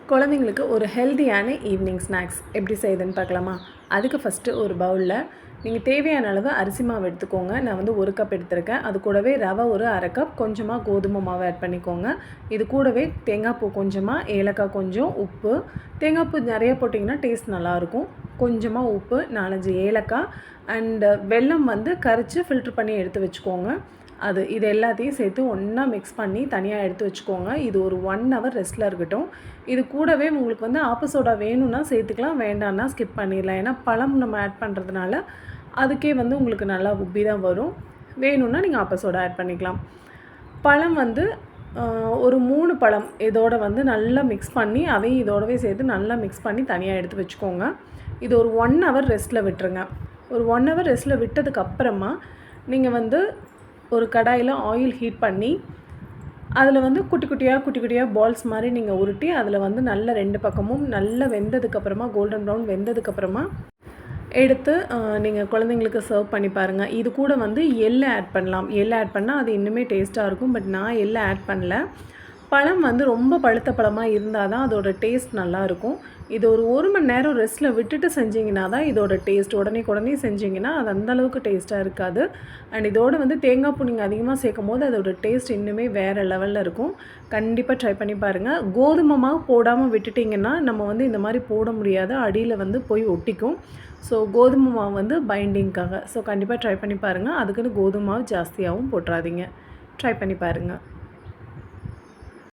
குழந்தைங்களுக்கு ஒரு ஹெல்தியான ஈவினிங் ஸ்நாக்ஸ் எப்படி செய்யுதுன்னு பார்க்கலாமா? அதுக்கு ஃபஸ்ட்டு ஒரு பவுலில் நீங்கள் தேவையான அளவு அரிசி மாவு எடுத்துக்கோங்க. நான் வந்து 1 கப் எடுத்திருக்கேன். அது கூடவே ரவை ஒரு 1/2 கப், கொஞ்சமாக கோதுமை மாவு ஆட் பண்ணிக்கோங்க. இது கூடவே தேங்காய் பூ கொஞ்சமாக, ஏலக்காய் கொஞ்சம், உப்பு. தேங்காய் பூ நிறைய போட்டிங்கன்னா டேஸ்ட் நல்லாயிருக்கும். கொஞ்சமாக உப்பு, 4, 5 ஏலக்காய் அண்டு வெல்லம் வந்து கரைச்சி ஃபில்ட்ரு பண்ணி எடுத்து வச்சுக்கோங்க. இது எல்லாத்தையும் சேர்த்து ஒன்றா மிக்ஸ் பண்ணி தனியாக எடுத்து வச்சுக்கோங்க. இது ஒரு 1 ஹவர் ரெஸ்ட்டில் இருக்கட்டும். இது கூடவே உங்களுக்கு வந்து ஆப்ப சோடா வேணும்னா சேர்த்துக்கலாம், வேண்டான்னா ஸ்கிப் பண்ணிடலாம். ஏன்னா பழம் நம்ம ஆட் பண்ணுறதுனால அதுக்கே வந்து உங்களுக்கு நல்லா உப்பி தான் வரும். வேணும்னா நீங்கள் ஆப்ப சோடா ஆட் பண்ணிக்கலாம். பழம் வந்து ஒரு 3 பழம் இதோட வந்து நல்லா மிக்ஸ் பண்ணி அதையும் இதோடவே சேர்த்து நல்லா மிக்ஸ் பண்ணி தனியாக எடுத்து வச்சுக்கோங்க. இது ஒரு 1 ஹவர் ரெஸ்ட்டில் விட்டுருங்க. ஒரு 1 ஹவர் ரெஸ்ட்டில் விட்டதுக்கப்புறமா நீங்கள் வந்து ஒரு கடாயில் ஆயில் ஹீட் பண்ணி அதில் வந்து குட்டி குட்டியாக பால்ஸ் மாதிரி நீங்கள் உருட்டி அதில் வந்து நல்ல 2 பக்கமும் நல்லா வெந்ததுக்கப்புறமா கோல்டன் ப்ரௌன் வெந்ததுக்கப்புறமா எடுத்து நீங்கள் குழந்தைங்களுக்கு சர்வ் பண்ணி பாருங்கள். இது கூட வந்து எள்ளு ஆட் பண்ணலாம். எள்ளு ஆட் பண்ணால் அது இன்னுமே டேஸ்ட்டாக இருக்கும். பட் நான் எள்ளு ஆட் பண்ணல. பழம் வந்து ரொம்ப பழுத்த பழமாக இருந்தால் தான் அதோட டேஸ்ட் நல்லாயிருக்கும். இது ஒரு 1 மணி நேரம் ரெஸ்ட்டில் விட்டுட்டு செஞ்சிங்கன்னா தான் இதோட டேஸ்ட். உடனே செஞ்சிங்கன்னா அது அந்தளவுக்கு டேஸ்ட்டாக இருக்காது. அண்ட் இதோடு வந்து தேங்காய் பூ நீங்கள் அதிகமாக சேர்க்கும் போது அதோட டேஸ்ட் இன்னுமே வேறு லெவலில் இருக்கும். கண்டிப்பாக ட்ரை பண்ணி பாருங்கள். கோதுமை மாவு போடாமல் விட்டுட்டிங்கன்னா நம்ம வந்து இந்த மாதிரி போட முடியாது, அடியில் வந்து போய் ஒட்டிக்கும். ஸோ கோதுமை மாவு வந்து பைண்டிங்க்காக. ஸோ கண்டிப்பாக ட்ரை பண்ணி பாருங்கள். அதுக்குன்னு கோதுமை மாவு ஜாஸ்தியாகவும் போட்டுறாதீங்க. ட்ரை பண்ணி பாருங்கள்.